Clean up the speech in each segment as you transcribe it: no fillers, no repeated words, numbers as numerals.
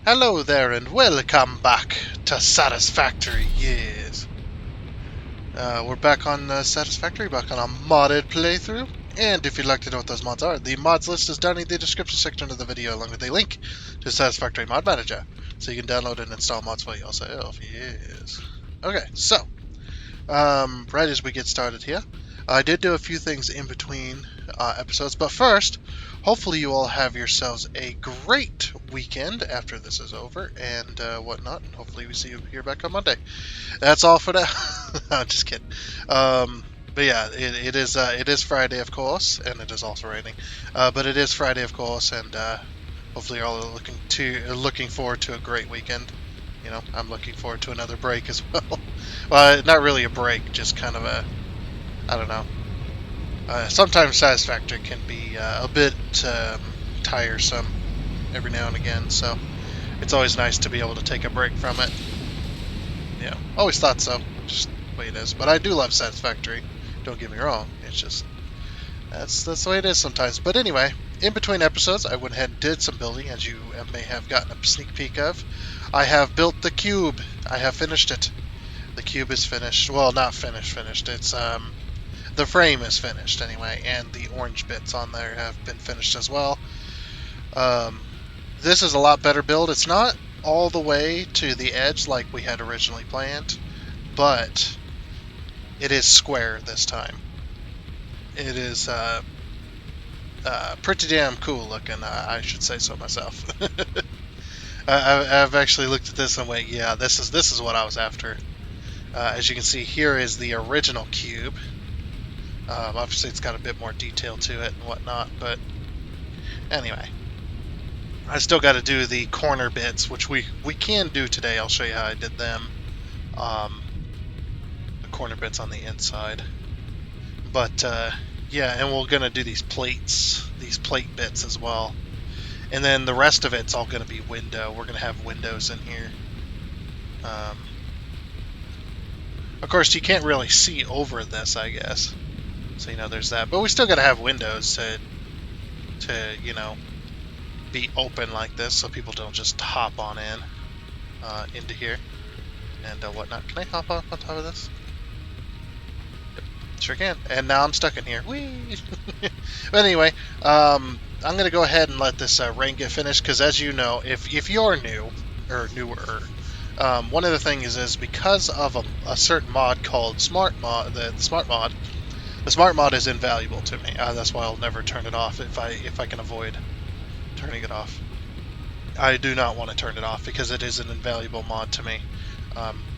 Hello there and welcome back to Satisfactory, yes. We're back on Satisfactory, back on a modded playthrough. And if you'd like to know what those mods are, the mods list is down in the description section of the video along with a link to Satisfactory Mod Manager. So you can download and install mods for yourself, yes. Okay, so, right as we get started here, I did do a few things in between episodes, but first, hopefully you all have yourselves a great weekend after this is over and whatnot, and hopefully we see you here back on Monday. That's all for now. I'm just kidding. But yeah, it is Friday, of course, and it is also raining. But it is Friday, of course, and hopefully you're all looking forward to a great weekend. You know, I'm looking forward to another break as well. Well, not really a break, just kind of I don't know. Sometimes Satisfactory can be a bit tiresome every now and again, so it's always nice to be able to take a break from it. Yeah, always thought so. Just the way it is. But I do love Satisfactory. Don't get me wrong. It's just that's the way it is sometimes. But anyway, in between episodes, I went ahead and did some building, as you may have gotten a sneak peek of. I have built the cube. I have finished it. The cube is finished. Well, not finished. It's the frame is finished anyway, and the orange bits on there have been finished as well. This is a lot better build. It's not all the way to the edge like we had originally planned, but it is square this time. It is pretty damn cool looking, I should say so myself. I've actually looked at this and went, yeah, this is what I was after. As you can see, here is the original cube. Obviously, it's got a bit more detail to it and whatnot, but anyway. I still got to do the corner bits, which we can do today. I'll show you how I did them. The corner bits on the inside. But, yeah, and we're going to do these plate bits as well. And then the rest of it's all going to be window. We're going to have windows in here. Of course, you can't really see over this, I guess. So, you know, there's that. But we still got to have windows to, you know, be open like this so people don't just hop on into here and whatnot. Can I hop up on top of this? Yep, sure can. And now I'm stuck in here. Whee! But anyway, I'm going to go ahead and let this rain get finished because, as you know, if you're new or newer, one of the things is because of a certain mod called Smart Mod, the Smart Mod. The Smart Mod is invaluable to me. That's why I'll never turn it off if I can avoid turning it off. I do not want to turn it off because it is an invaluable mod to me.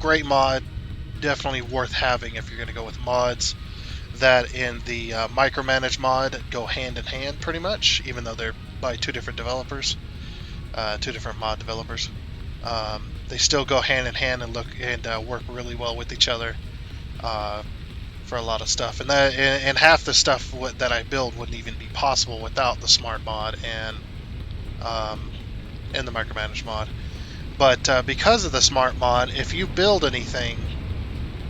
Great mod, definitely worth having if you're going to go with mods that in the micromanage mod go hand in hand pretty much, even though they're by two different developers, two different mod developers. They still go hand in hand and work really well with each other for a lot of stuff. And half the stuff that I build wouldn't even be possible without the Smart mod and the micromanage mod. But because of the Smart mod, if you build anything,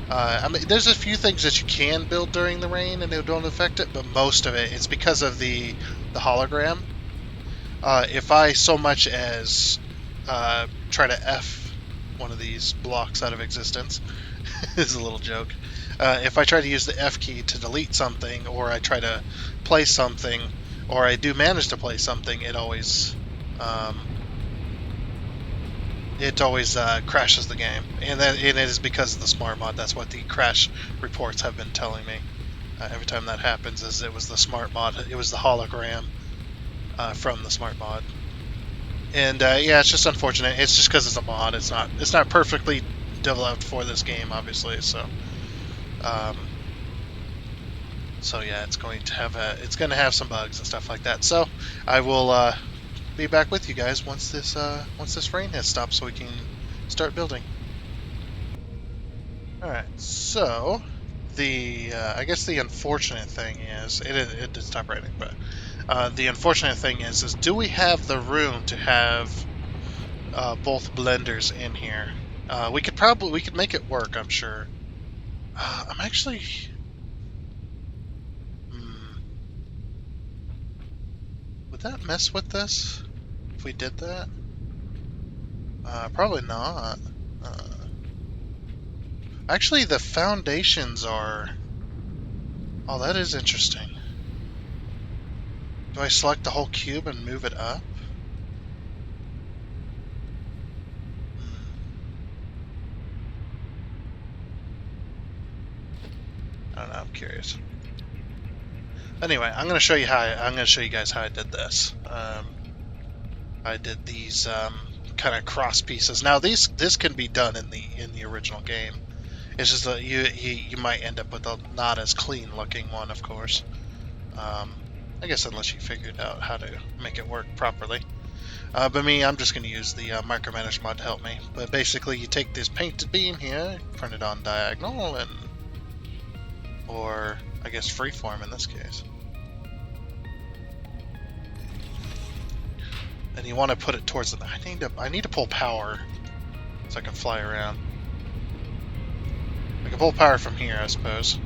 I mean, there's a few things that you can build during the rain and they don't affect it, but most of it's because of the hologram. If I so much as try to F one of these blocks out of existence, this is a little joke. If I try to use the F key to delete something, or I try to place something, or I do manage to place something, it always crashes the game, and it is because of the Smart mod. That's what the crash reports have been telling me. Every time that happens, it was the Smart mod. It was the hologram from the Smart mod, and yeah, it's just unfortunate. It's just because it's a mod. It's not perfectly developed for this game, obviously. So yeah, it's going to have some bugs and stuff like that. So I will be back with you guys once this rain has stopped, so we can start building. All right. So I guess the unfortunate thing is it did stop raining, but the unfortunate thing is do we have the room to have both blenders in here? We could make it work, I'm sure. I'm actually. Would that mess with this if we did that? Probably not. Actually, the foundations are... Oh, that is interesting. Do I select the whole cube and move it up? I don't know. I'm curious. Anyway, I'm going to show you guys how I did this. I did these kind of cross pieces. Now this can be done in the original game. It's just that you might end up with a not as clean looking one, of course. I guess unless you figured out how to make it work properly. But me, I'm just going to use the micromanage mod to help me. But basically, you take this painted beam here, print it on diagonal, or I guess freeform in this case. And you want to put it towards the... I need to pull power so I can fly around. I can pull power from here, I suppose.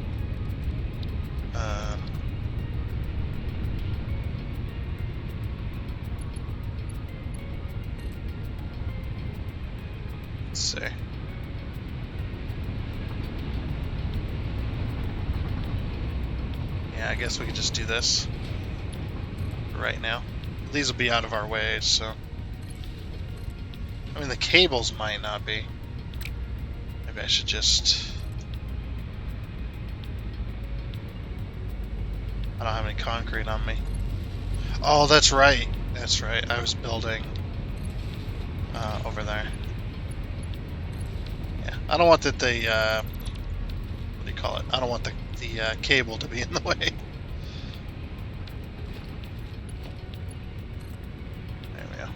Let's see. Yeah, I guess we could just do this right now. These will be out of our way, so... I mean, the cables might not be. Maybe I should just... I don't have any concrete on me. Oh, that's right. That's right. I was building over there. Yeah, I don't want the what do you call it? I don't want the cable to be in the way. There we go.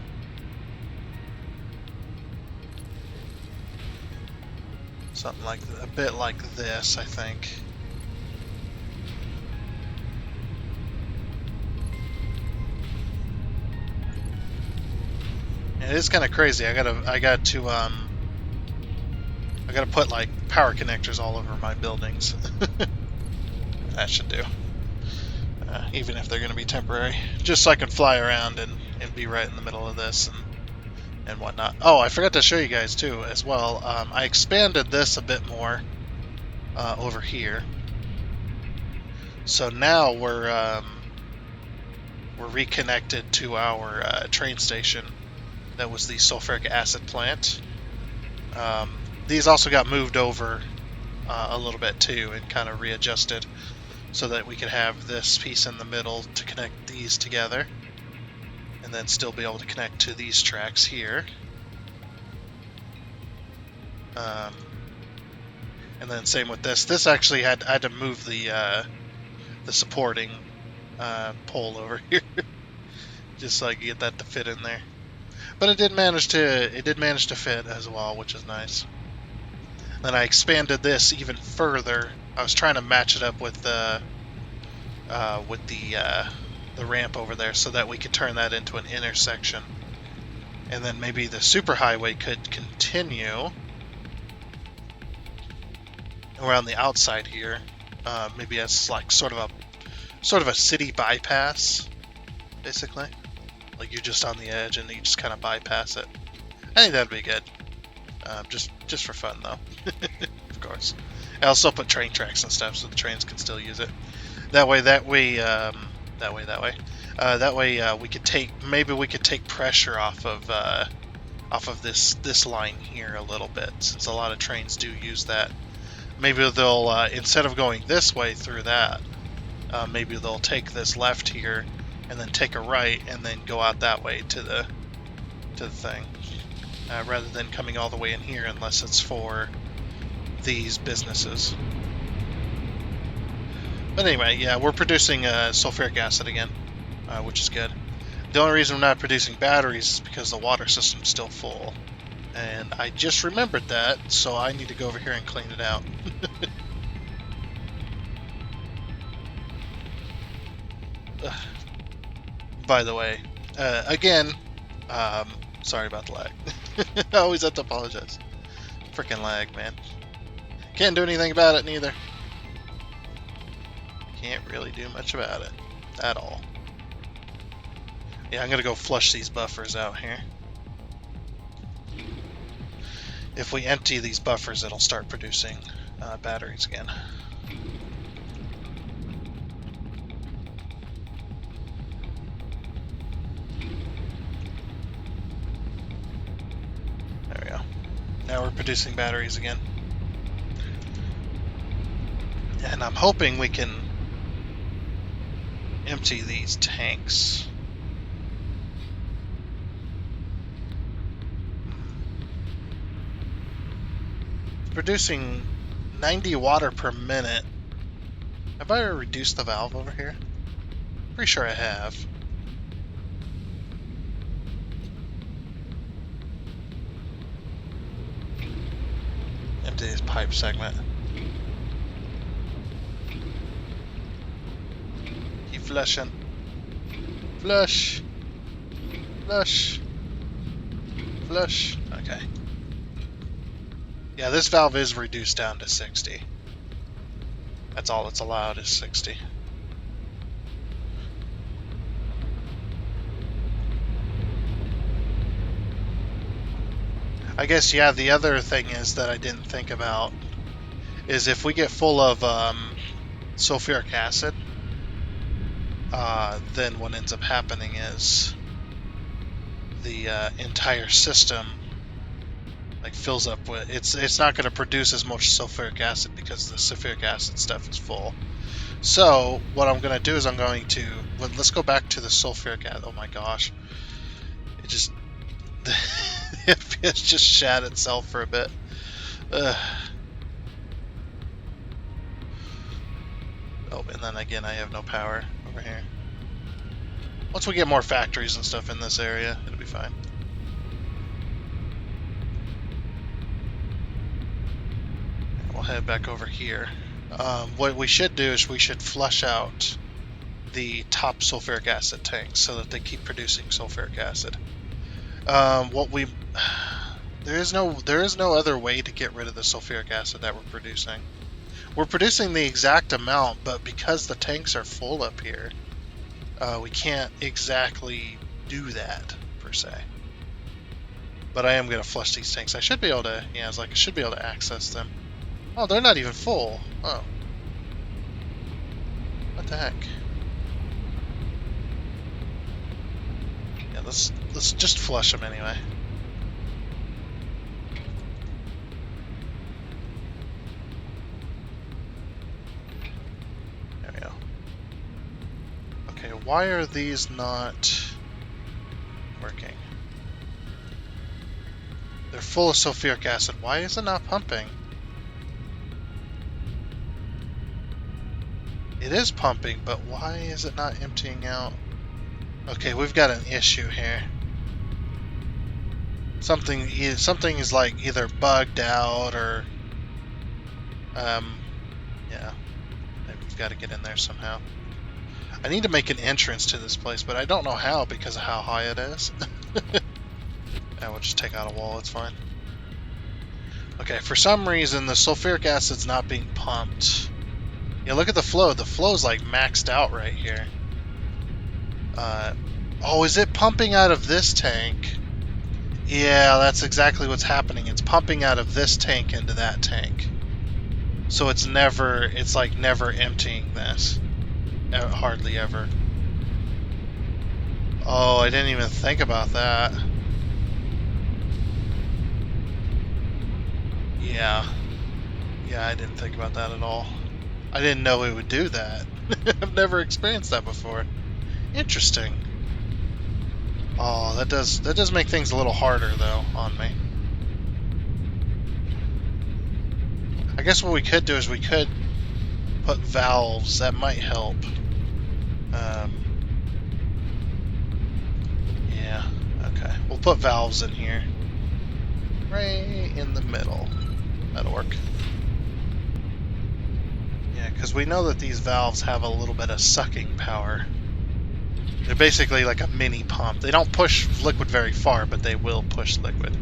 Something like a bit like this, I think. It is kind of crazy. I gotta put like power connectors all over my buildings. That should do. Even if they're gonna be temporary, just so I can fly around and be right in the middle of this and whatnot. Oh, I forgot to show you guys too as well. I expanded this a bit more over here. So now we're reconnected to our train station. That was the sulfuric acid plant. These also got moved over a little bit too and kind of readjusted so that we could have this piece in the middle to connect these together and then still be able to connect to these tracks here. And then same with this. This actually I had to move the supporting pole over here just so I could get that to fit in there. But it did manage to fit as well, which is nice. Then I expanded this even further. I was trying to match it up with the ramp over there so that we could turn that into an intersection. And then maybe the superhighway could continue around the outside here. Maybe as like sort of a city bypass, basically. Like you're just on the edge and you just kind of bypass it. I think that'd be good. Just for fun though, of course. I also put train tracks and stuff so the trains can still use it. That way, we could take pressure off of this line here a little bit, since a lot of trains do use that. Maybe they'll instead of going this way through that, maybe they'll take this left here and then take a right and then go out that way to the thing, rather than coming all the way in here unless it's for these businesses. But anyway, yeah, we're producing sulfuric acid again, which is good. The only reason we're not producing batteries is because the water system's still full. And I just remembered that, so I need to go over here and clean it out. By the way, again, sorry about the lag. I always have to apologize. Freaking lag, man. Can't do anything about it, neither. Can't really do much about it at all. Yeah, I'm gonna go flush these buffers out here. if we empty these buffers, it'll start producing batteries again. There we go. Now we're producing batteries again. And I'm hoping we can empty these tanks. It's producing 90 water per minute. Have I reduced the valve over here? Pretty sure I have. Empty this pipe segment. Keep flushing. Flush. Flush. Flush. Okay. Yeah, this valve is reduced down to 60. That's all it's allowed is 60. I guess, yeah, the other thing is that I didn't think about is if we get full of sulfuric acid, then what ends up happening is the entire system like fills up with it's not going to produce as much sulfuric acid because the sulfuric acid stuff is full. So what I'm going to do is I'm going to let's go back to the sulfuric acid. Oh my gosh, it just the FPS just shat itself for a bit. Ugh. Oh, and then again I have no power over here. Once we get more factories and stuff in this area, it'll be fine. We'll head back over here. What we should do is we should flush out the top sulfuric acid tanks so that they keep producing sulfuric acid. There is no other way to get rid of the sulfuric acid that we're producing. We're producing the exact amount, but because the tanks are full up here, we can't exactly do that per se. But I am going to flush these tanks. I should be able to, yeah, I should be able to access them. Oh, they're not even full. Oh. What the heck? Yeah, let's just flush them anyway. There we go. Okay, why are these not working? They're full of sulfuric acid. Why is it not pumping? It is pumping, but why is it not emptying out? Okay, we've got an issue here. Something is like either bugged out or yeah. We've got to get in there somehow. I need to make an entrance to this place, but I don't know how because of how high it is. And we'll just take out a wall, it's fine. Okay, for some reason the sulfuric acid's not being pumped. Yeah, look at the flow. The flow's like maxed out right here. Oh, is it pumping out of this tank? Yeah, that's exactly what's happening. It's pumping out of this tank into that tank. So it's like never emptying this. Hardly ever. Oh, I didn't even think about that. Yeah. Yeah, I didn't think about that at all. I didn't know it would do that. I've never experienced that before. Interesting. Oh, that does make things a little harder though on me. I guess what we could do is we could put valves. That might help. Yeah. Okay. We'll put valves in here. Right in the middle. That'll work. Yeah, because we know that these valves have a little bit of sucking power. They're basically like a mini pump. They don't push liquid very far, but they will push liquid.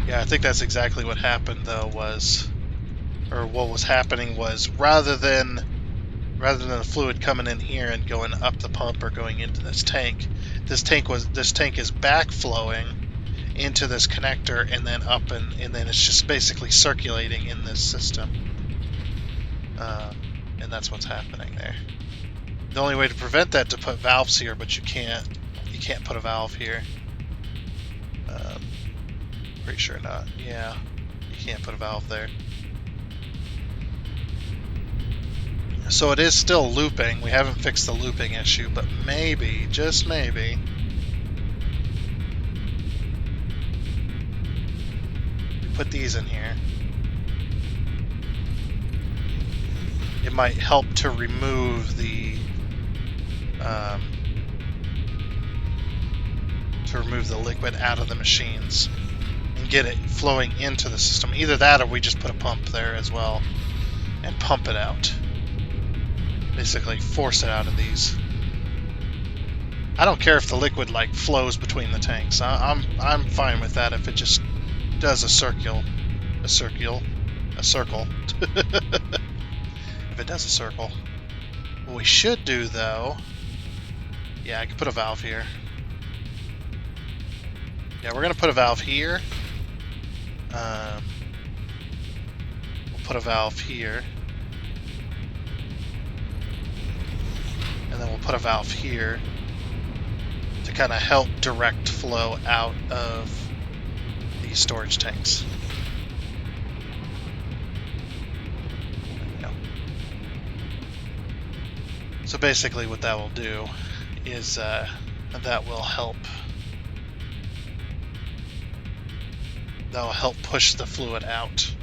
Yeah, I think that's exactly what happened though what was happening was rather than the fluid coming in here and going up the pump or going into this tank is backflowing into this connector and then up, and then it's just basically circulating in this system. And that's what's happening there. The only way to prevent that to put valves here, but you can't put a valve here. Pretty sure not. Yeah, you can't put a valve there. So it is still looping. We haven't fixed the looping issue, but maybe, just maybe, put these in here. It might help to remove the liquid out of the machines and get it flowing into the system. Either that, or we just put a pump there as well and pump it out. Basically, force it out of these. I don't care if the liquid like flows between the tanks. I'm fine with that if it just does a circle. If it does a circle. What we should do, though, yeah, I could put a valve here. Yeah, we're gonna put a valve here. We'll put a valve here. And then we'll put a valve here to kind of help direct flow out of these storage tanks. So basically what that will do is that will help push the fluid out.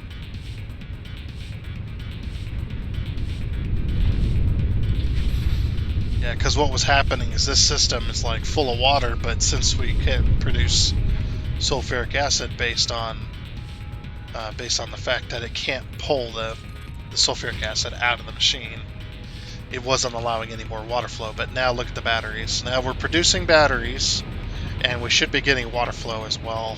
Yeah, because what was happening is this system is like full of water, but since we can produce sulfuric acid based on the fact that it can't pull the sulfuric acid out of the machine, it wasn't allowing any more water flow. But now look at the batteries. Now we're producing batteries, and we should be getting water flow as well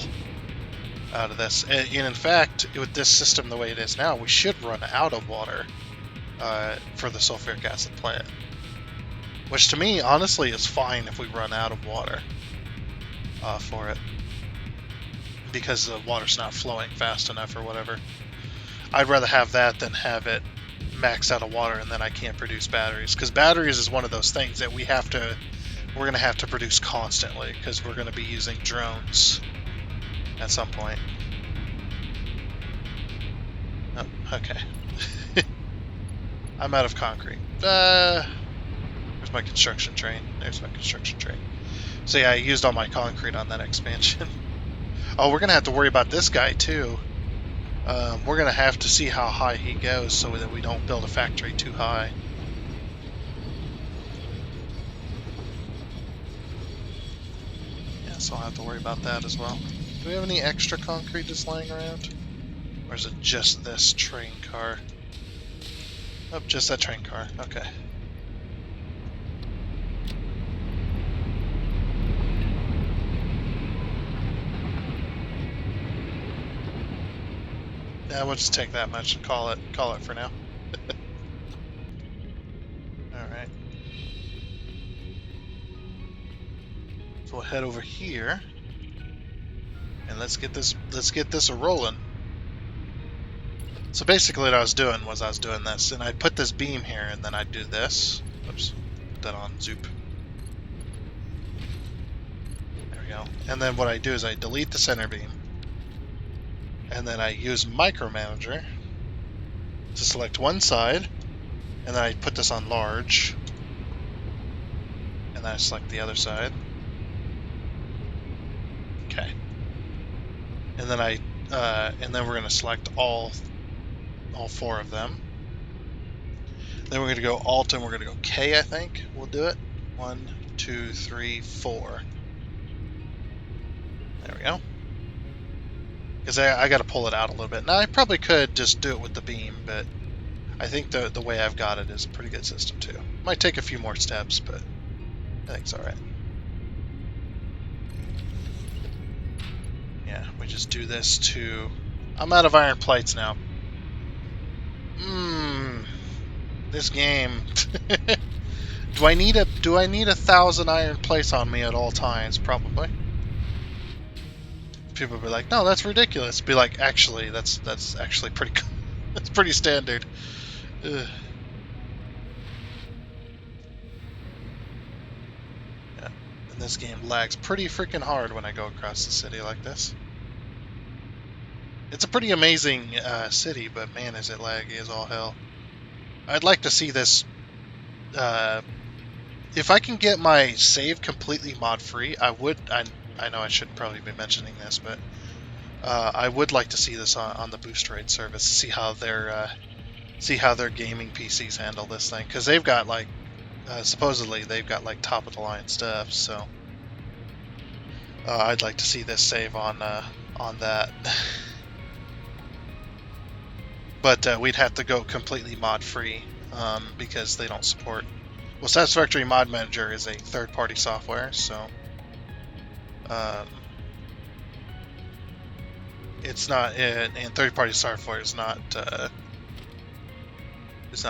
out of this. And in fact, with this system the way it is now, we should run out of water for the sulfuric acid plant. Which to me, honestly, is fine if we run out of water for it. Because the water's not flowing fast enough or whatever. I'd rather have that than have it max out of water and then I can't produce batteries. Because batteries is one of those things that we're going to have to produce constantly. Because we're going to be using drones at some point. Oh, okay. I'm out of concrete. There's my construction train. There's my construction train. So yeah, I used all my concrete on that expansion. Oh, we're going to have to worry about this guy too. We're going to have to see how high he goes so that we don't build a factory too high. Yeah, so I'll have to worry about that as well. Do we have any extra concrete just lying around? Or is it just this train car? Oh, just that train car. Okay. Yeah, we'll just take that much and call it for now. Alright. So we'll head over here. And let's get this a rolling. So basically what I was doing this, and I'd put this beam here, and then I'd do this. Oops, put that on, zoop. There we go. And then what I do is I delete the center beam. And then I use Micromanager to select one side, and then I put this on large, and then I select the other side. Okay. And then we're going to select all four of them. Then we're going to go Alt and we're going to go K, I think. We'll do it. 1, 2, 3, 4. There we go. Because I got to pull it out a little bit. Now I probably could just do it with the beam, but I think the way I've got it is a pretty good system too. Might take a few more steps, but I think it's alright. Yeah, we just do this to... I'm out of iron plates now. This game. Do I need 1,000 iron plates on me at all times? Probably. people be like, "No, that's ridiculous." Be like, "Actually, that's actually pretty that's pretty standard." Ugh. Yeah, and this game lags pretty freaking hard when I go across the city like this. It's a pretty amazing city, but man, is it laggy as all hell. I'd like to see this. If I can get my save completely mod free, I would. I know I shouldn't probably be mentioning this, but I would like to see this on the Boosteroid service. See how their gaming PCs handle this thing, because they've got like supposedly they've got like top of the line stuff. So I'd like to see this save on that. But we'd have to go completely mod free because they don't support. Well, Satisfactory Mod Manager is a third-party software, so it's not, and third-party software is not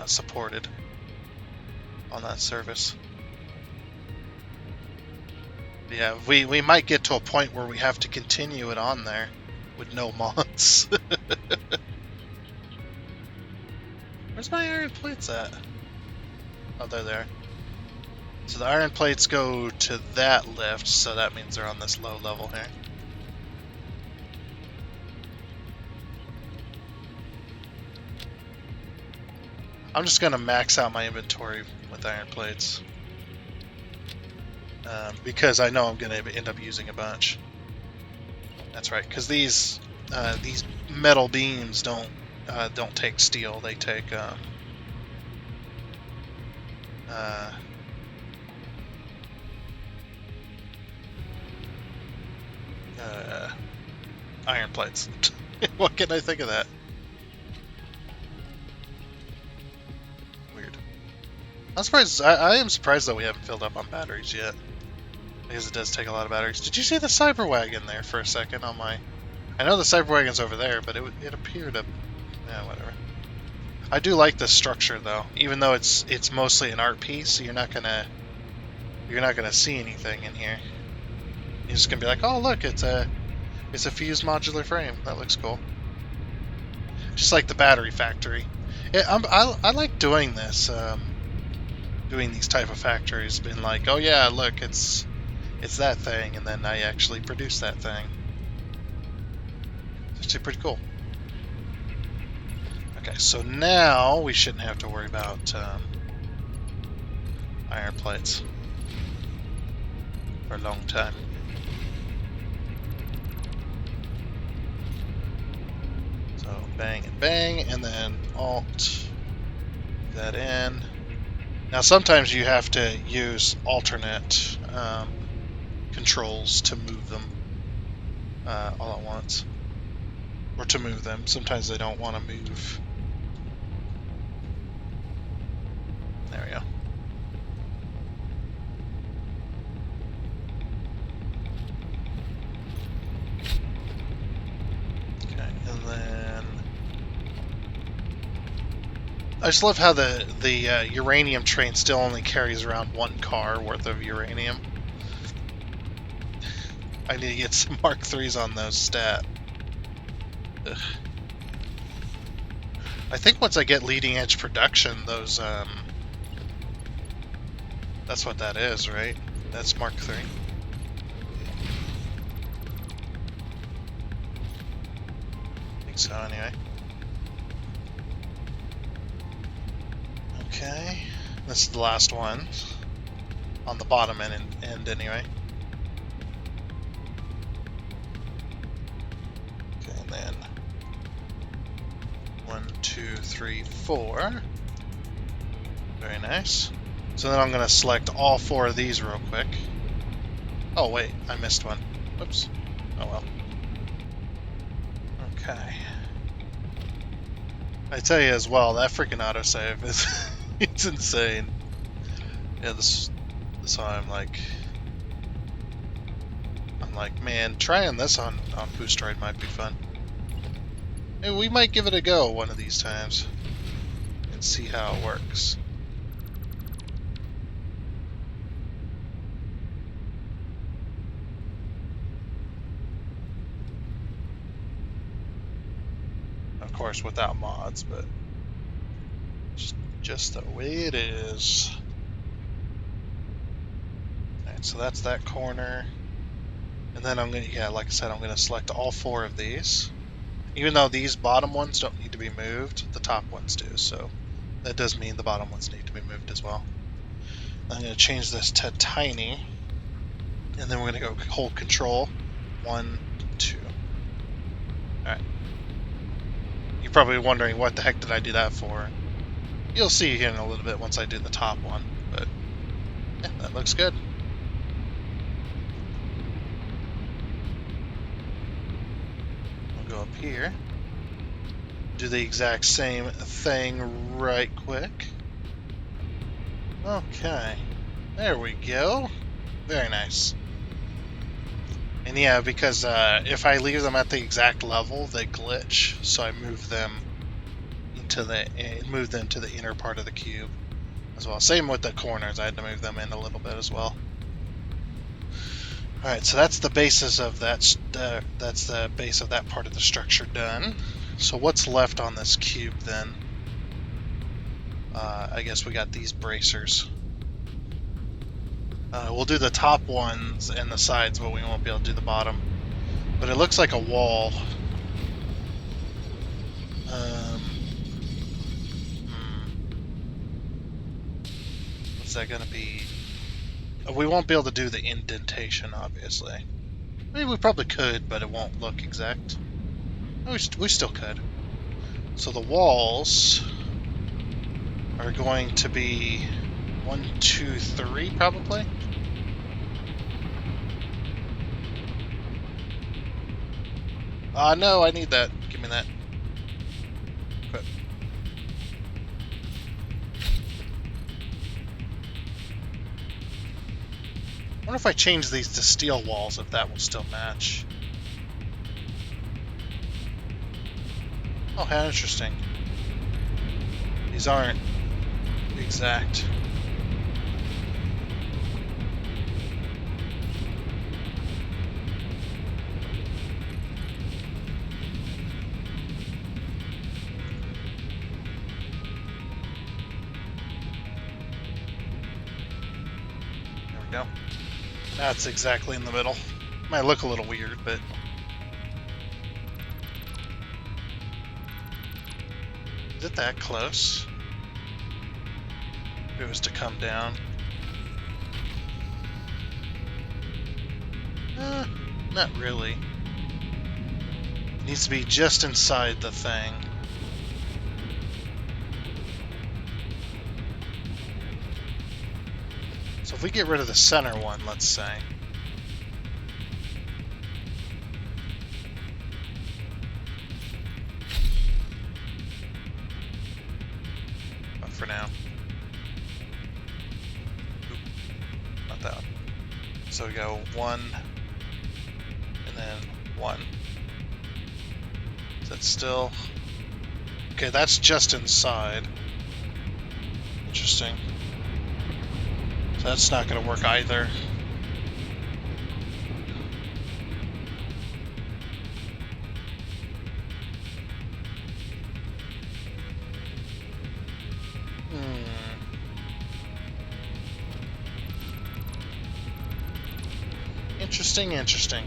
supported on that service. But yeah, we might get to a point where we have to continue it on there with no mods. Where's my iron plates at? Oh, they're there. So the iron plates go to that lift, so that means they're on this low level here. I'm just going to max out my inventory with iron plates. Because I know I'm going to end up using a bunch. That's right, because these metal beams don't take steel, they take iron plates. What can I think of that? Weird. I'm surprised. I am surprised that we haven't filled up on batteries yet, because it does take a lot of batteries. Did you see the cyber wagon there for a second on my? I know the cyber wagon's over there, but it appeared to. Yeah, whatever. I do like this structure though, even though it's mostly an art piece. So you're not gonna see anything in here. You're just gonna be like, oh look, it's a fused modular frame. That looks cool. Just like the battery factory. I like doing this. Doing these type of factories, being like, oh yeah, look, it's that thing, and then I actually produce that thing. It's actually pretty cool. Okay, so now we shouldn't have to worry about iron plates for a long time. So bang and bang, and then alt that in. Now sometimes you have to use alternate controls to move them all at once, or to move them. Sometimes they don't want to move. There we go. Okay, and then I just love how the uranium train still only carries around one car worth of uranium. I need to get some Mark IIIs on those stat. Ugh. I think once I get leading edge production, those that's what that is, right? That's Mark III. I think so, anyway. Okay, this is the last one. On the bottom end anyway. Okay, and then 1, 2, 3, 4. Very nice. So then I'm going to select all 4 of these real quick. Oh wait, I missed one. Whoops. Oh well. Okay. I tell you as well, that freaking autosave is it's insane. Yeah, this I'm like, man, trying this on Boosteroid might be fun. And we might give it a go one of these times and see how it works. of course, without mods, but just the way it is. Alright, so that's that corner. And then I'm going to, yeah, like I said, I'm going to select all 4 of these. Even though these bottom ones don't need to be moved, the top ones do, so that does mean the bottom ones need to be moved as well. I'm going to change this to tiny, and then we're going to go hold control. 1, 2. Alright. You're probably wondering what the heck did I do that for. You'll see here in a little bit once I do the top one, but yeah, that looks good. We'll go up here, do the exact same thing right quick. Okay, there we go. Very nice. And yeah, because if I leave them at the exact level, they glitch, so I move them to the inner part of the cube as well. Same with the corners, I had to move them in a little bit as well. Alright, so that's the basis of that. That's the base of that part of the structure done. So what's left on this cube then? I guess we got these bracers. We'll do the top ones and the sides, but we won't be able to do the bottom. But it looks like a wall. What's that going to be? We won't be able to do the indentation, obviously. I mean, we probably could, but it won't look exact. We still could. So the walls are going to be 1, 2, 3, probably. No, I need that. Give me that. Equip. I wonder if I change these to steel walls, if that will still match. Oh, how interesting. These aren't exact. There we go. That's exactly in the middle. Might look a little weird, but... Is it that close? If it was to come down. Not really. It needs to be just inside the thing. So if we get rid of the center one, let's say. But for now. Oop, not that one. So we go 1, and then 1. Is that still... Okay, that's just inside. Interesting. So that's not going to work either. Interesting.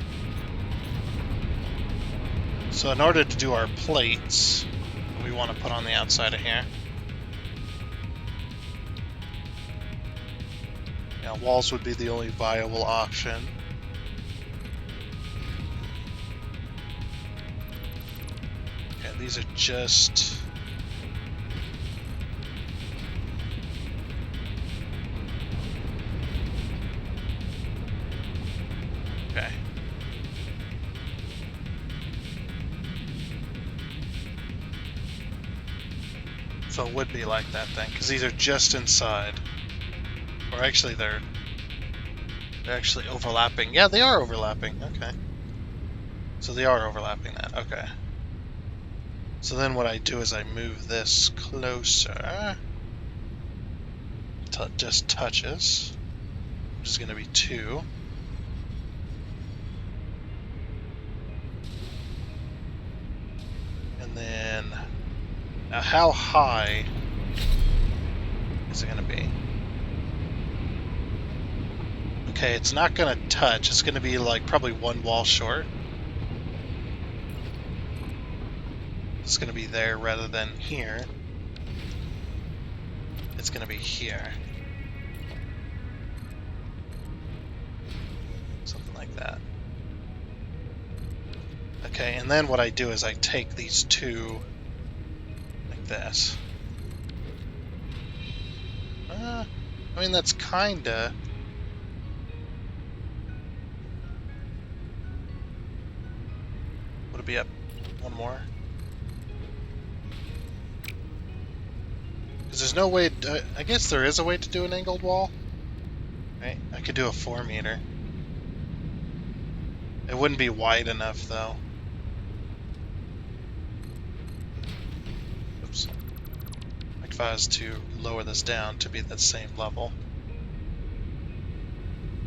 So in order to do our plates, we want to put on the outside of here. Yeah, walls would be the only viable option. Okay, these are just... Okay. So it would be like that then, because these are just inside. Or actually, they're actually overlapping. Yeah, they are overlapping. Okay. So they are overlapping that. Okay. So then what I do is I move this closer until it just touches, which is going to be 2. And then Now, how high is it going to be? Okay, it's not going to touch. It's going to be like probably one wall short. It's going to be there rather than here. It's going to be here. Something like that. Okay, and then what I do is I take these two like this. I mean, that's kinda... Would it be up one more? Because there's no way... I guess there is a way to do an angled wall. Right? I could do a 4 meter. It wouldn't be wide enough, though. Oops. Like if I was to lower this down to be that same level.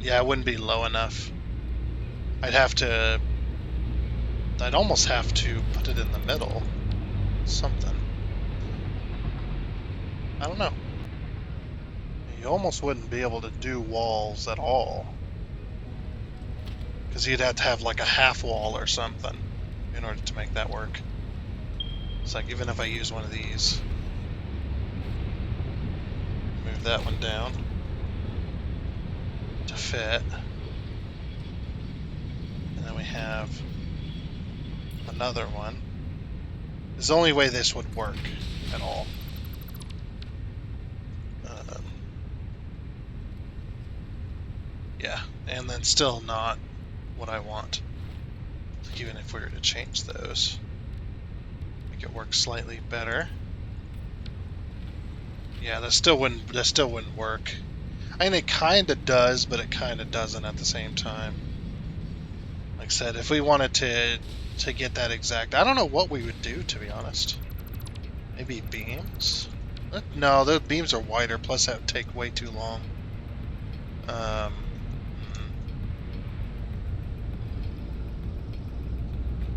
Yeah, it wouldn't be low enough. I'd almost have to put it in the middle. Something. I don't know. You almost wouldn't be able to do walls at all. Because you'd have to have like a half wall or something in order to make that work. It's like even if I use one of these, move that one down to fit, and then we have another one. This is the only way this would work at all. Yeah, and then still not what I want. Like even if we were to change those, make it work slightly better. Yeah, that still wouldn't work. I mean, it kind of does, but it kind of doesn't at the same time. Like I said, if we wanted to get that exact, I don't know what we would do, to be honest. Maybe beams? No, the beams are wider, plus that would take way too long.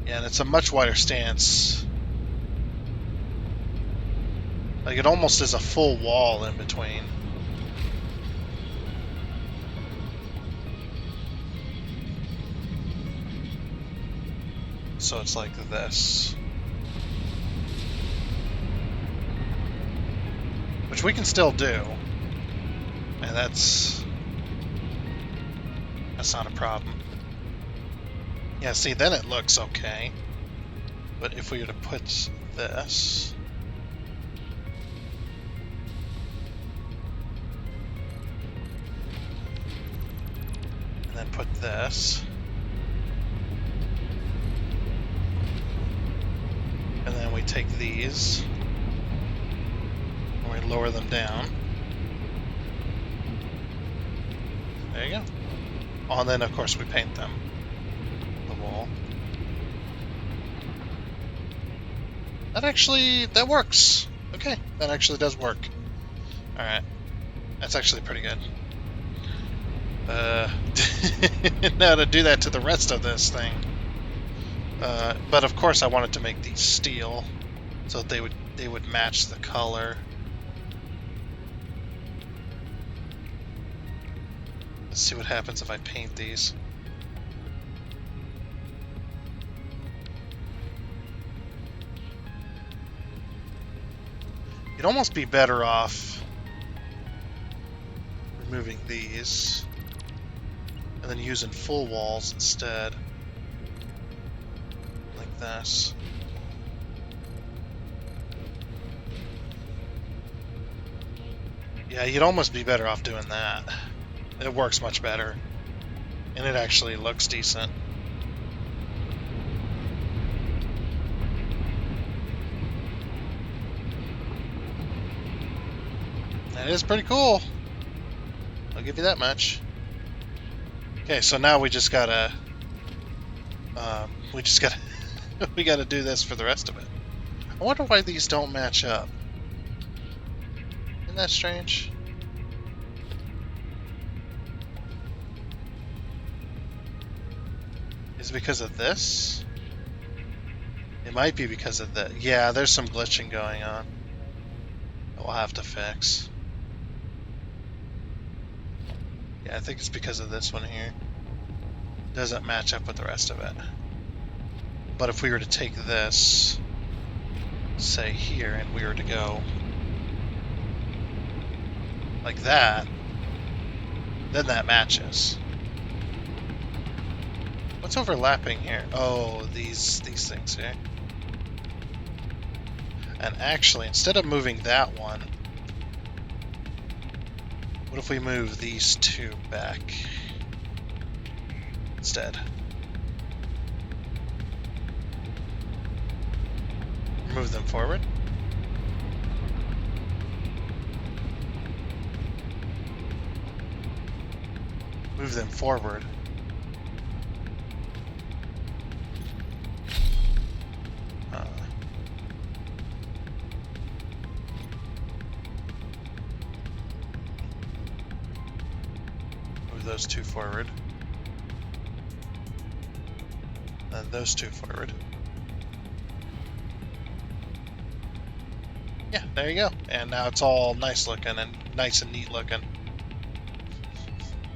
Yeah, and it's a much wider stance. Like, it almost is a full wall in between. So it's like this. Which we can still do. And that's not a problem. Yeah, see, then it looks okay. But if we were to put this... and then put this... and then we take these... and we lower them down. There you go. Oh, and then, of course, we paint them. Wall. That works. Okay, that actually does work. Alright. That's actually pretty good. Now to do that to the rest of this thing. But of course I wanted to make these steel so that they would match the color. Let's see what happens if I paint these. You'd almost be better off removing these and then using full walls instead, like this. Yeah, you'd almost be better off doing that. It works much better, and it actually looks decent. That is pretty cool. I'll give you that much. Okay, so now we just gotta, we gotta do this for the rest of it. I wonder why these don't match up. Isn't that strange? Is it because of this? It might be because of the... Yeah, there's some glitching going on that we'll have to fix. Yeah, I think it's because of this one here. It doesn't match up with the rest of it. But if we were to take this, say here, and we were to go like that, then that matches. What's overlapping here? Oh, these things here. And actually, instead of moving that one, what if we move these two back instead? Move them forward. Move them forward. Move those two forward. And those two forward. Yeah, there you go. And now it's all nice looking and nice and neat looking.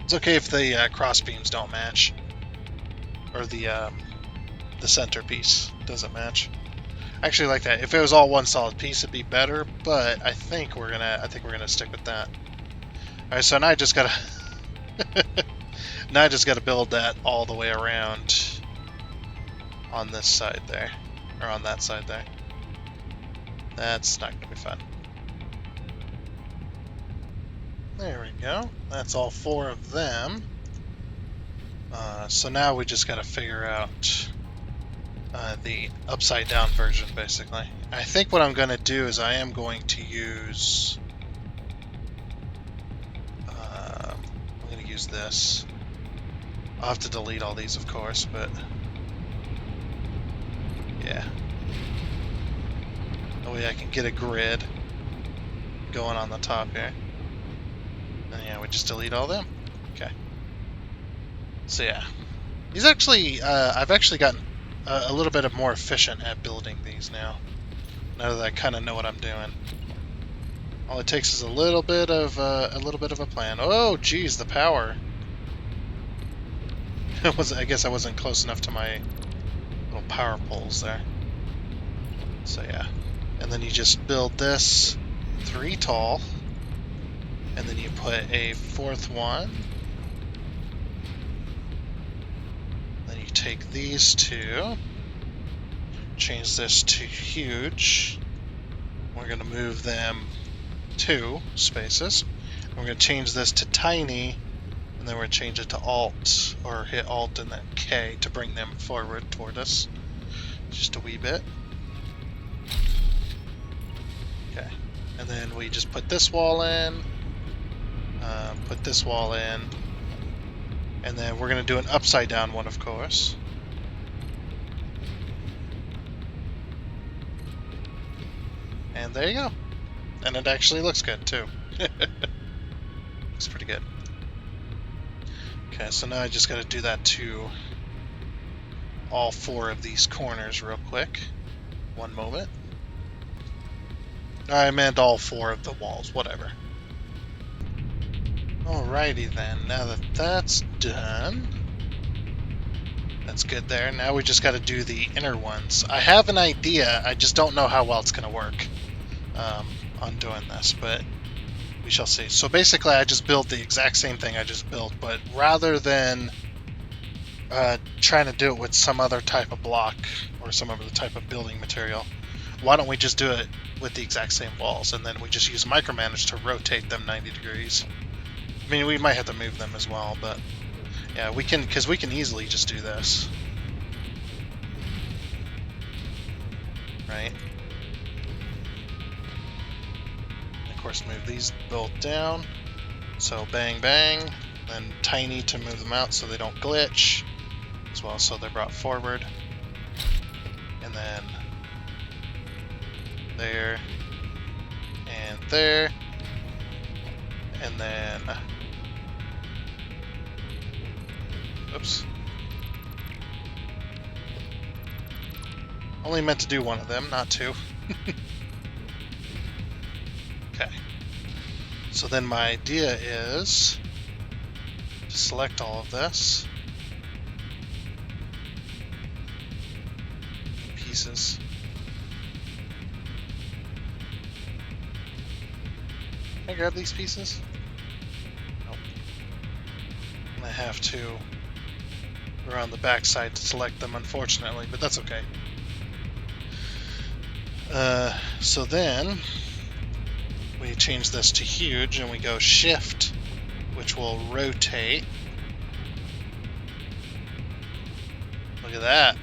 It's okay if the cross beams don't match, or the centerpiece doesn't match. I actually like that. If it was all one solid piece, it'd be better. But I think we're gonna stick with that. All right, so now I just gotta build that all the way around on this side there, or on that side there. That's not gonna be fun. There we go. That's all 4 of them. So now we just got to figure out the upside down version, basically. I think what I'm going to do is I am going to use... I'm going to use this. I'll have to delete all these, of course, but... yeah. That way I can get a grid going on the top here. And yeah, we just delete all them. Okay. So yeah, these actually, I've actually gotten a little bit more efficient at building these now. Now that I kind of know what I'm doing. All it takes is a little bit of a plan. Oh, geez, the power. I guess I wasn't close enough to my little power poles there. So yeah, and then you just build this 3 tall. And then you put a 4th one. Then you take these 2. Change this to huge. We're going to move them 2 spaces. And we're going to change this to tiny. And then we're going to change it to alt. Or hit alt and then K to bring them forward toward us. Just a wee bit. Okay. And then we just put this wall in. Put this wall in, and then we're going to do an upside down one, of course. And there you go. And it actually looks good too. Looks pretty good. Okay, so now I just got to do that to all 4 of these corners real quick. One moment. I meant all 4 of the walls, whatever. Alrighty then, now that that's done, that's good there. Now we just got to do the inner ones. I have an idea, I just don't know how well it's going to work on doing this, but we shall see. So basically I just built the exact same thing I just built, but rather than trying to do it with some other type of block or some other type of building material, why don't we just do it with the exact same walls, and then we just use micromanage to rotate them 90 degrees. I mean, we might have to move them as well, but yeah, we can, because we can easily just do this. Right? Of course, move these both down. So bang, bang. Then tiny to move them out so they don't glitch. As well, so they're brought forward. And then there. And there. And then... oops. Only meant to do one of them, not two. Okay. So then my idea is to select all of this. Pieces. Can I grab these pieces? Nope. And I have to go around the back side to select them, unfortunately, but that's okay. So then we change this to huge and we go shift, which will rotate. Look at that.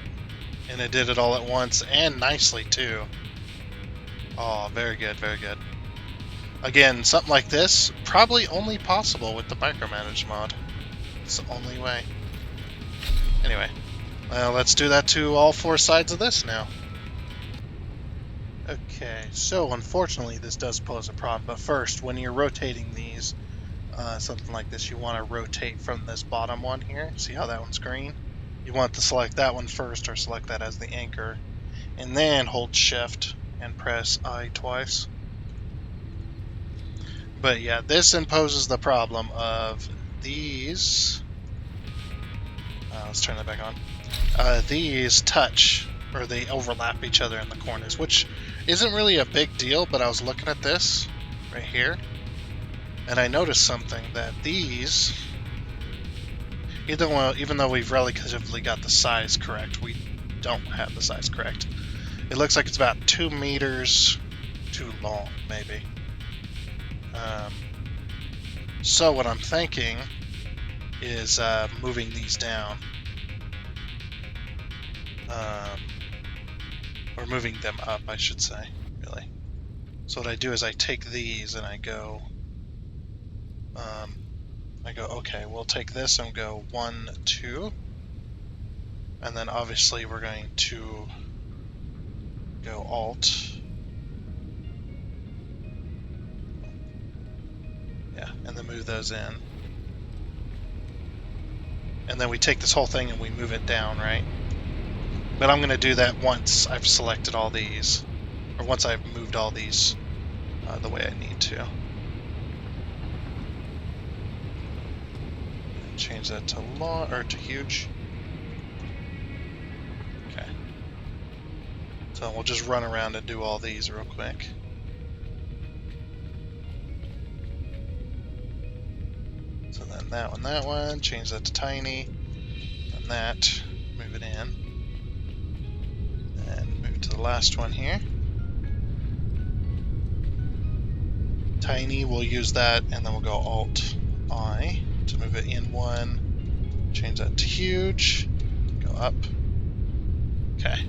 And it did it all at once and nicely too. Oh, very good, very good. Again, something like this, probably only possible with the micromanage mod. It's the only way. Anyway, let's do that to all four sides of this now. Okay, so unfortunately this does pose a problem, but first, when you're rotating these, something like this, you want to rotate from this bottom one here. See how that one's green? You want to select that one first, or select that as the anchor, and then hold shift and press I twice. But yeah, this imposes the problem of these. Let's turn that back on. These touch, or they overlap each other in the corners, which isn't really a big deal, but I was looking at this right here, and I noticed something, that these, even though we've relatively got the size correct, we don't have the size correct. It looks like it's about 2 meters too long, maybe. So what I'm thinking is moving these down. Or moving them up, I should say, really. So what I do is I take these and I go, okay, we'll take this and go 1, 2. And then obviously we're going to go Alt. Yeah, and then move those in. And then we take this whole thing and we move it down, right? But I'm going to do that once I've selected all these, or once I've moved all these the way I need to. Change that to to huge. Okay. So we'll just run around and do all these real quick. So then that one, change that to tiny, and that, move it in. And move to the last one here. Tiny, we'll use that, and then we'll go Alt-I to move it in one. Change that to huge. Go up. Okay.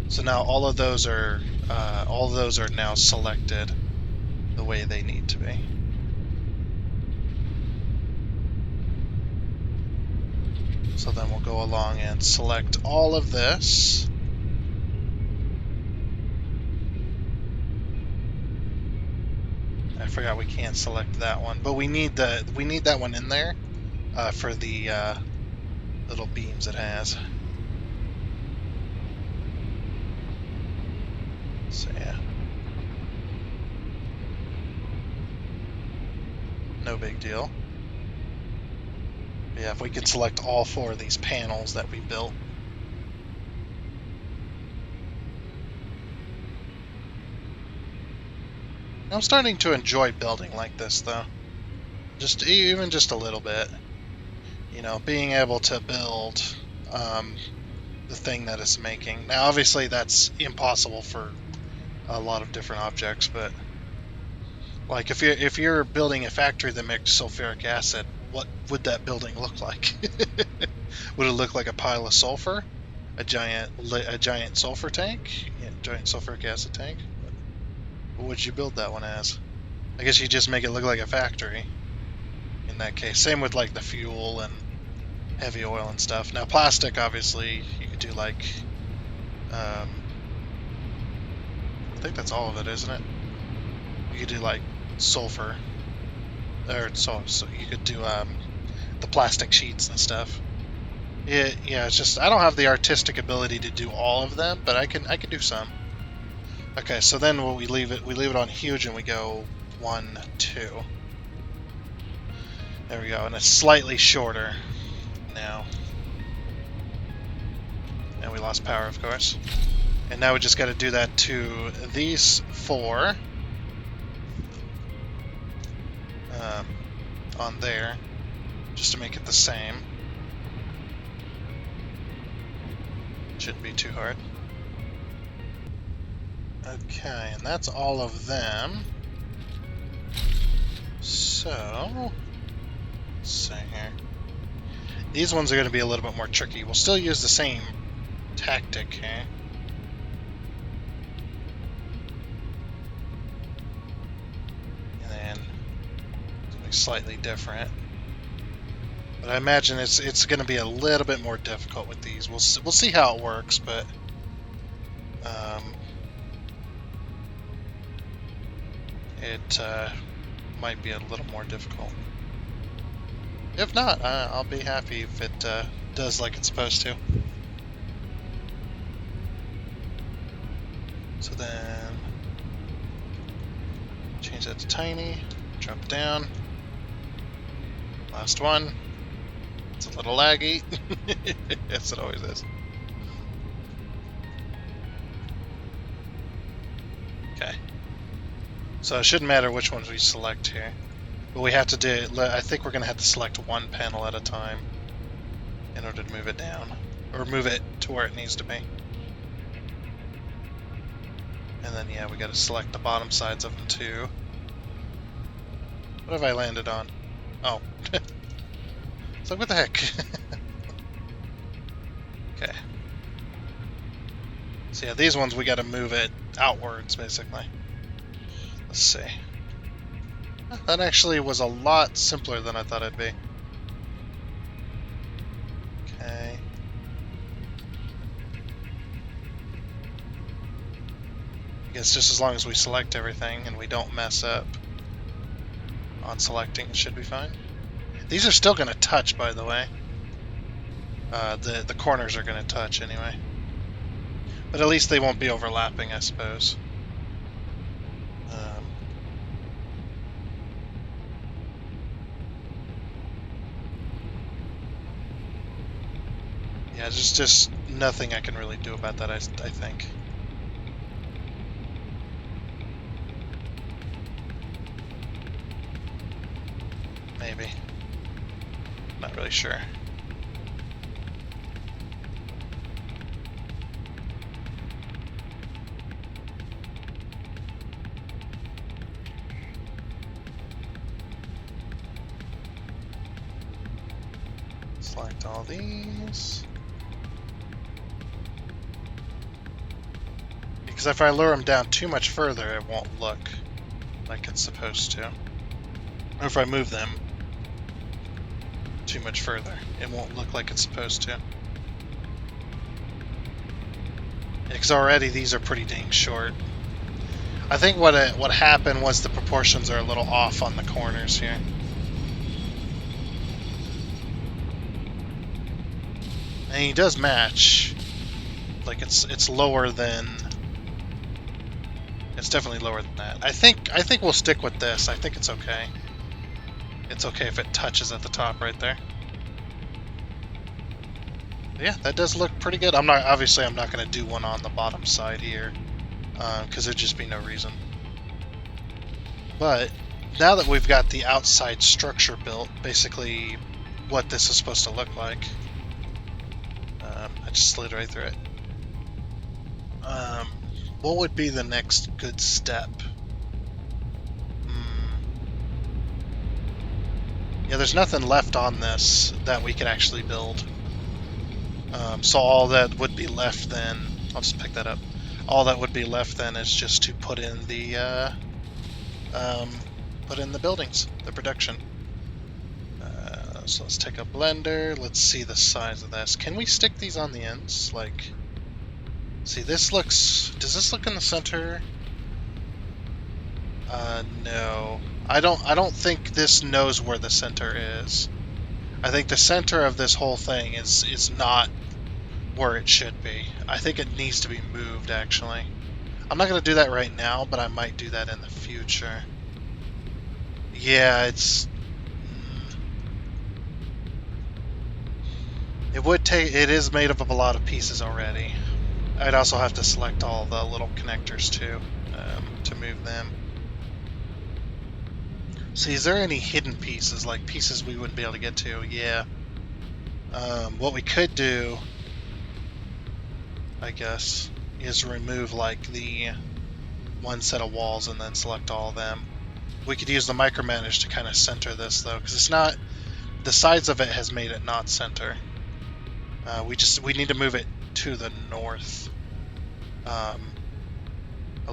So now all of those are now selected the way they need to be. So then we'll go along and select all of this. I forgot we can't select that one, but we need that one in there for the little beams it has. So yeah, no big deal. But yeah, if we can select all four of these panels that we built. I'm starting to enjoy building like this, though. Even just a little bit. You know, being able to build the thing that it's making. Now, obviously, that's impossible for a lot of different objects, but like if you're building a factory that makes sulfuric acid, what would that building look like? Would it look like a pile of sulfur? A giant sulfur tank? Yeah, giant sulfuric acid tank? What would you build that one as? I guess you just make it look like a factory in that case. Same with like the fuel and heavy oil and stuff. Now plastic, obviously, you could do like, I think that's all of it, isn't it? You could do like sulfur, or so you could do the plastic sheets and stuff. Yeah, it's just I don't have the artistic ability to do all of them, but I can do some. Okay, so then we leave it on huge and we go 1, 2. There we go, and it's slightly shorter now. And we lost power, of course. And now we just got to do that to these 4 on there, just to make it the same. Shouldn't be too hard. Okay, and that's all of them. So, let's see here. These ones are going to be a little bit more tricky. We'll still use the same tactic here. And then it's going to be slightly different. But I imagine it's going to be a little bit more difficult with these. We'll see how it works, but it might be a little more difficult. If not, I'll be happy if it does like it's supposed to. So then change that to tiny, drop down. Last one. It's a little laggy. Yes, it always is. Okay. So it shouldn't matter which ones we select here. But we have to do, I think we're going to have to select one panel at a time in order to move it down. Or move it to where it needs to be. And then, yeah, we got to select the bottom sides of them too. What have I landed on? Oh. So what the heck? Okay. So yeah, these ones we got to move it outwards, basically. Let's see. That actually was a lot simpler than I thought it'd be. Okay. I guess just as long as we select everything and we don't mess up on selecting, it should be fine. These are still going to touch, by the way. The corners are going to touch anyway. But at least they won't be overlapping, I suppose. Yeah, there's just nothing I can really do about that, I think. Maybe. Not really sure. Select all these. Because if I lure them down too much further, it won't look like it's supposed to. Or if I move them too much further, it won't look like it's supposed to. Because already these are pretty dang short. I think what happened was the proportions are a little off on the corners here. And he does match. Like it's lower than. It's definitely lower than that. I think we'll stick with this. I think it's okay. It's okay if it touches at the top right there. But yeah, that does look pretty good. I'm not going to do one on the bottom side here because there'd just be no reason. But now that we've got the outside structure built, basically what this is supposed to look like, I just slid right through it. What would be the next good step? Yeah, there's nothing left on this that we could actually build. So all that would be left then, I'll just pick that up. All that would be left then is just to put in the buildings, the production. So let's take a blender. Let's see the size of this. Can we stick these on the ends? Like, see, this looks. Does this look in the center? No. I don't think this knows where the center is. I think the center of this whole thing is not where it should be. I think it needs to be moved, actually. I'm not going to do that right now, but I might do that in the future. Yeah, it's... It would take... It is made up of a lot of pieces already. I'd also have to select all the little connectors, too, to move them. See, is there any hidden pieces, like pieces we wouldn't be able to get to? Yeah. What we could do, I guess, is remove, like, the one set of walls and then select all of them. We could use the micromanage to kind of center this, though, because it's not... The sides of it has made it not center. We need to move it to the north a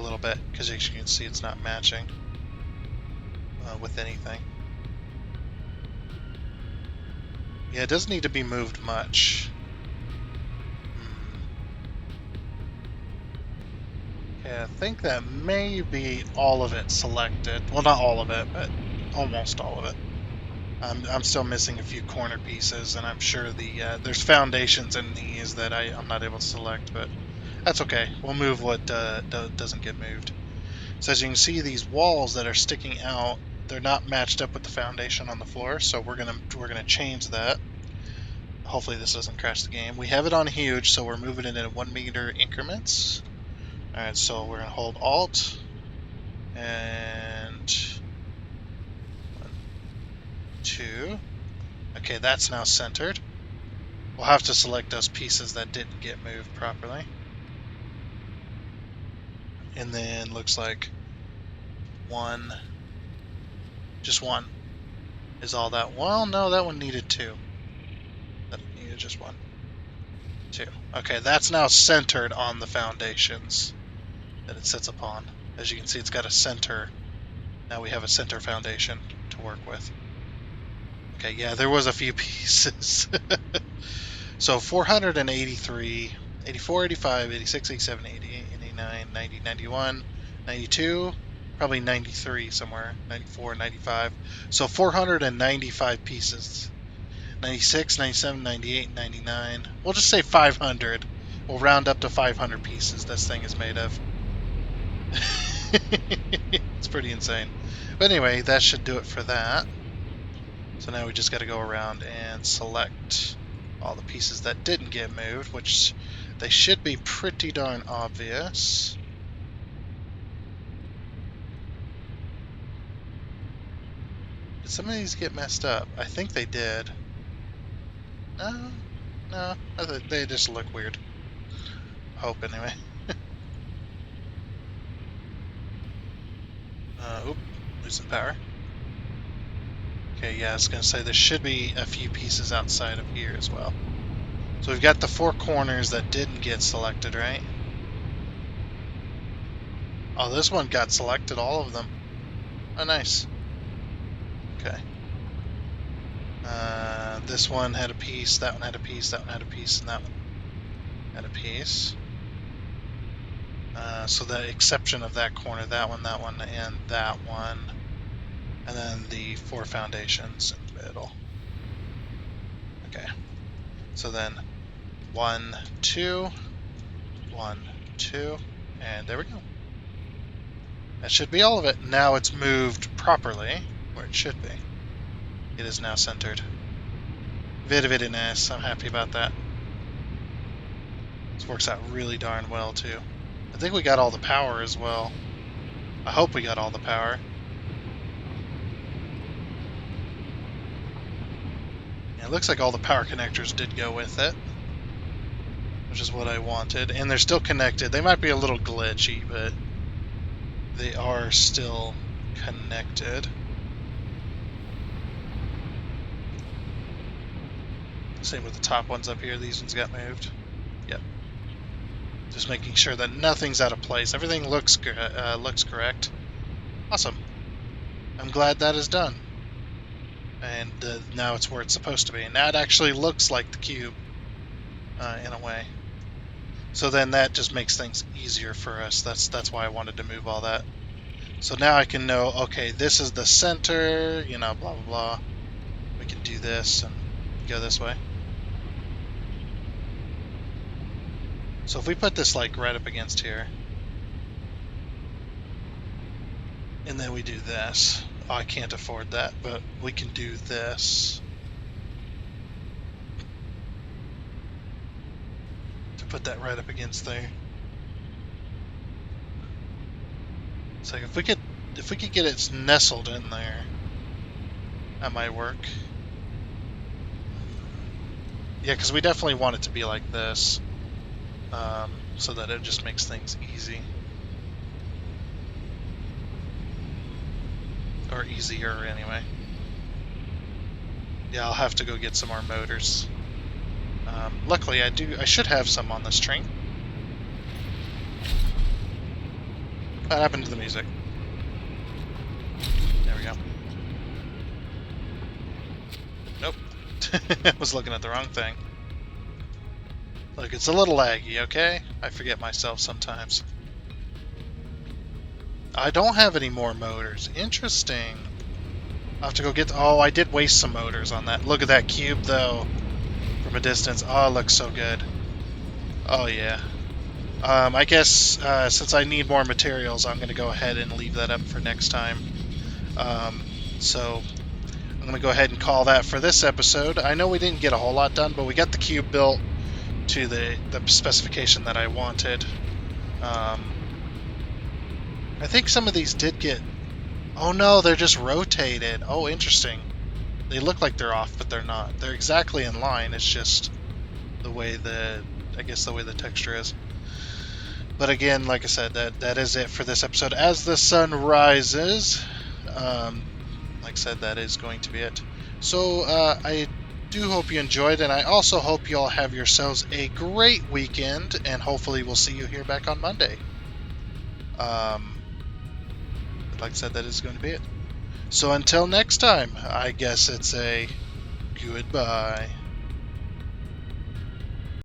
little bit, because as you can see, it's not matching with anything. Yeah, it doesn't need to be moved much. Yeah, I think that may be all of it selected. Well, not all of it, but almost all of it. I'm still missing a few corner pieces, and I'm sure there's foundations in these that I'm not able to select, but that's okay. We'll move what doesn't get moved. So as you can see, these walls that are sticking out, they're not matched up with the foundation on the floor, so we're gonna change that. Hopefully this doesn't crash the game. We have it on huge, so we're moving it in 1 meter increments. Alright, so we're gonna hold Alt and 1, 2. Okay, that's now centered. We'll have to select those pieces that didn't get moved properly. And then looks like one, just one is all that. Well, no, that one needed 2. That needed just 1. 2. Okay, that's now centered on the foundations that it sits upon. As you can see, it's got a center. Now we have a center foundation to work with. Okay, yeah, there was a few pieces. So 483, 84, 85, 86, 87, 88, 89, 90, 91, 92, probably 93 somewhere, 94, 95. So 495 pieces. 96, 97, 98, 99. We'll just say 500. We'll round up to 500 pieces this thing is made of. It's pretty insane. But anyway, that should do it for that. So now we just got to go around and select all the pieces that didn't get moved, which they should be pretty darn obvious. Did some of these get messed up? I think they did. No, they just look weird. Hope anyway. Oop, losing power. Okay, yeah, I was going to say there should be a few pieces outside of here as well. So we've got the 4 corners that didn't get selected, right? Oh, this one got selected, all of them. Oh, nice. Okay. This one had a piece, that one had a piece, that one had a piece, and that one had a piece. So the exception of that corner, that one, and that one. And then the 4 foundations in the middle. Okay. So then 1, 2, 1, 2, and there we go. That should be all of it. Now it's moved properly where it should be. It is now centered. Very nice. I'm happy about that. This works out really darn well too. I think we got all the power as well. I hope we got all the power. Yeah, it looks like all the power connectors did go with it, which is what I wanted. And they're still connected. They might be a little glitchy, but they are still connected. Same with the top ones up here. These ones got moved. Yep. Just making sure that nothing's out of place. Everything looks correct. Awesome. I'm glad that is done. And now it's where it's supposed to be. Now it actually looks like the cube in a way. So then that just makes things easier for us. That's why I wanted to move all that. So now I can know, okay, this is the center, you know, blah, blah, blah. We can do this. And go this way. So if we put this like right up against here, and then we do this. Oh, I can't afford that, but we can do this. To put that right up against there. It's like if we could get it nestled in there, that might work. Yeah, because we definitely want it to be like this, so that it just makes things easy. Or easier, anyway. Yeah, I'll have to go get some more motors. Luckily, I should have some on this train. What happened to the music? There we go. Nope. I was looking at the wrong thing. Look, it's a little laggy, okay? I forget myself sometimes. I don't have any more motors. Interesting. I'll have to go get... Oh, I did waste some motors on that. Look at that cube, though. From a distance. Oh, it looks so good. Oh, yeah. I guess since I need more materials, I'm going to go ahead and leave that up for next time. So I'm going to go ahead and call that for this episode. I know we didn't get a whole lot done, but we got the cube built to the specification that I wanted. I think some of these did get... Oh no, they're just rotated. Oh, interesting. They look like they're off, but they're not. They're exactly in line. It's just the way I guess the way the texture is. But again, like I said, that is it for this episode. As the sun rises, like I said, that is going to be it. So I do hope you enjoyed, and I also hope you all have yourselves a great weekend, and hopefully we'll see you here back on Monday. Like I said, that is going to be it. So until next time, I guess it's a goodbye.